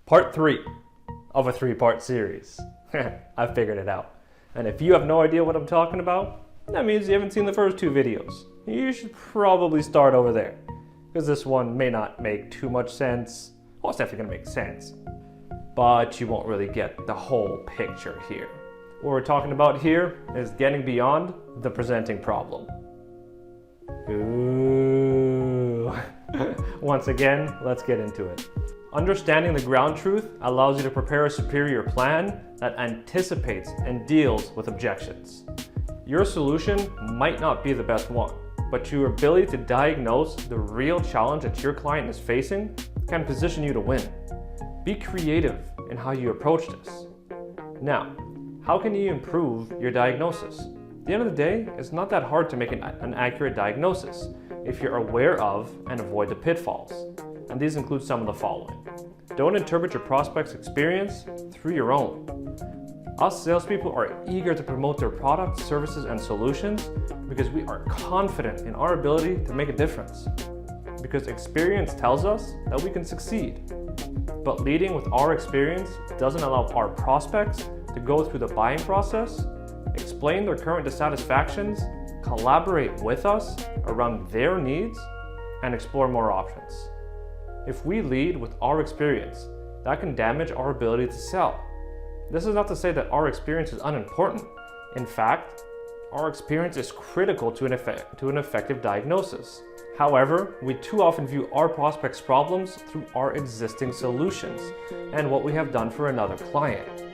Part 3 of a 3-part series. I figured it out. And if you have no idea what I'm talking about, that means you haven't seen the first 2 videos. You should probably start over there, because this one may not make too much sense. Well, it's definitely gonna make sense, but you won't really get the whole picture here. What we're talking about here is getting beyond the presenting problem. Ooh. Once again, let's get into it. Understanding the ground truth allows you to prepare a superior plan that anticipates and deals with objections. Your solution might not be the best one, but your ability to diagnose the real challenge that your client is facing can position you to win. Be creative in how you approach this. Now, how can you improve your diagnosis? At the end of the day, it's not that hard to make an accurate diagnosis if you're aware of and avoid the pitfalls. And these include some of the following. Don't interpret your prospect's experience through your own. Us salespeople are eager to promote their products, services, and solutions because we are confident in our ability to make a difference. Because experience tells us that we can succeed. But leading with our experience doesn't allow our prospects to go through the buying process, explain their current dissatisfactions, collaborate with us around their needs, and explore more options. If we lead with our experience, that can damage our ability to sell. This is not to say that our experience is unimportant. In fact, our experience is critical to an effective diagnosis. However, we too often view our prospects' problems through our existing solutions and what we have done for another client.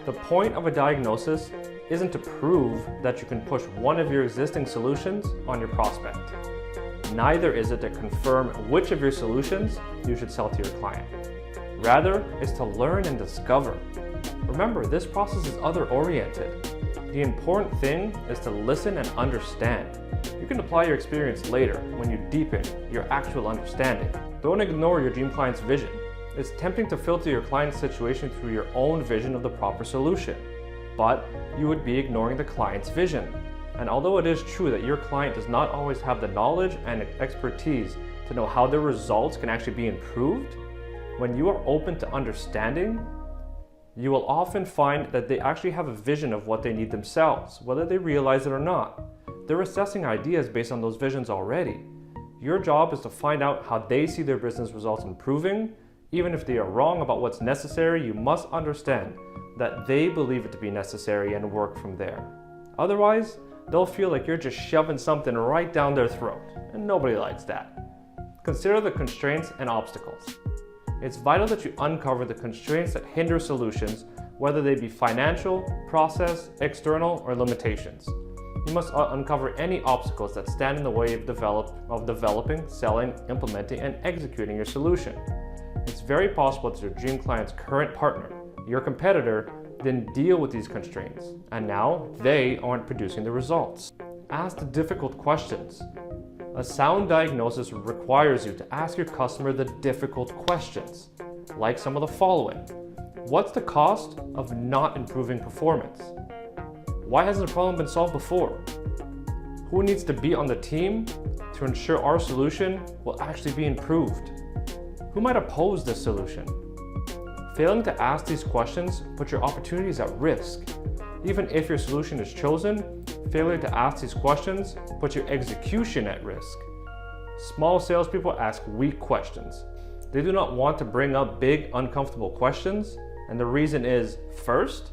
The point of a diagnosis isn't to prove that you can push one of your existing solutions on your prospect. Neither is it to confirm which of your solutions you should sell to your client. Rather, it's to learn and discover. Remember, this process is other-oriented. The important thing is to listen and understand. You can apply your experience later when you deepen your actual understanding. Don't ignore your dream client's vision. It's tempting to filter your client's situation through your own vision of the proper solution, but you would be ignoring the client's vision. And although it is true that your client does not always have the knowledge and expertise to know how their results can actually be improved, when you are open to understanding, you will often find that they actually have a vision of what they need themselves, whether they realize it or not. They're assessing ideas based on those visions already. Your job is to find out how they see their business results improving. Even if they are wrong about what's necessary, you must understand that they believe it to be necessary and work from there. Otherwise, they'll feel like you're just shoving something right down their throat, and nobody likes that. Consider the constraints and obstacles. It's vital that you uncover the constraints that hinder solutions, whether they be financial, process, external, or limitations. You must uncover any obstacles that stand in the way of developing, selling, implementing, and executing your solution. It's very possible that your dream client's current partner, your competitor, didn't deal with these constraints, and now they aren't producing the results. Ask the difficult questions. A sound diagnosis requires you to ask your customer the difficult questions, like some of the following. What's the cost of not improving performance? Why hasn't the problem been solved before? Who needs to be on the team to ensure our solution will actually be improved? Who might oppose this solution? Failing to ask these questions puts your opportunities at risk. Even if your solution is chosen, failure to ask these questions puts your execution at risk. Small salespeople ask weak questions. They do not want to bring up big, uncomfortable questions, and the reason is, first,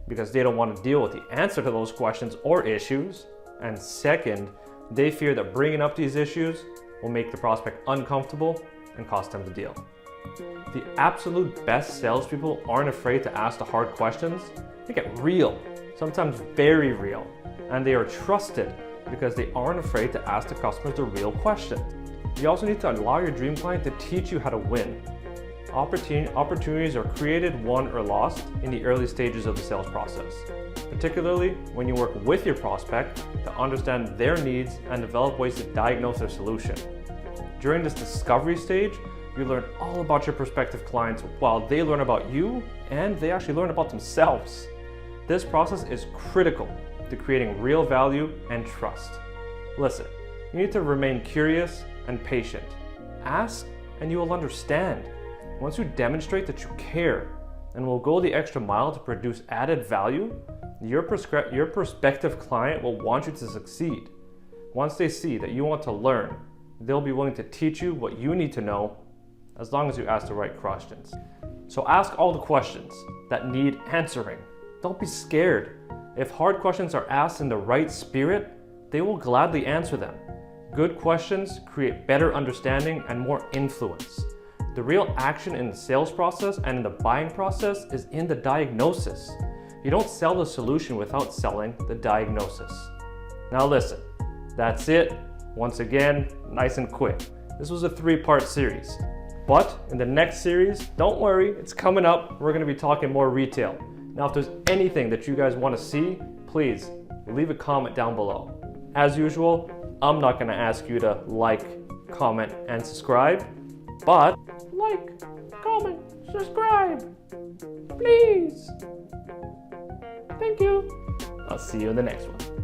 because they don't want to deal with the answer to those questions or issues, and second, they fear that bringing up these issues will make the prospect uncomfortable and cost them the deal. The absolute best salespeople aren't afraid to ask the hard questions. They get real, sometimes very real, and they are trusted because they aren't afraid to ask the customers the real question. You also need to allow your dream client to teach you how to win. Opportunities are created, won, or lost in the early stages of the sales process, particularly when you work with your prospect to understand their needs and develop ways to diagnose their solution. During this discovery stage, you learn all about your prospective clients while they learn about you, and they actually learn about themselves. This process is critical to creating real value and trust. Listen, you need to remain curious and patient. Ask and you will understand. Once you demonstrate that you care and will go the extra mile to produce added value, your prospective client will want you to succeed. Once they see that you want to learn, they'll be willing to teach you what you need to know, as long as you ask the right questions. So ask all the questions that need answering. Don't be scared. If hard questions are asked in the right spirit, they will gladly answer them. Good questions create better understanding and more influence. The real action in the sales process and in the buying process is in the diagnosis. You don't sell the solution without selling the diagnosis. Now listen, that's it. Once again, nice and quick. This was a 3-part series. But in the next series, don't worry, it's coming up. We're gonna be talking more retail. Now, if there's anything that you guys wanna see, please leave a comment down below. As usual, I'm not gonna ask you to like, comment, and subscribe, but like, comment, subscribe, please. Thank you. I'll see you in the next one.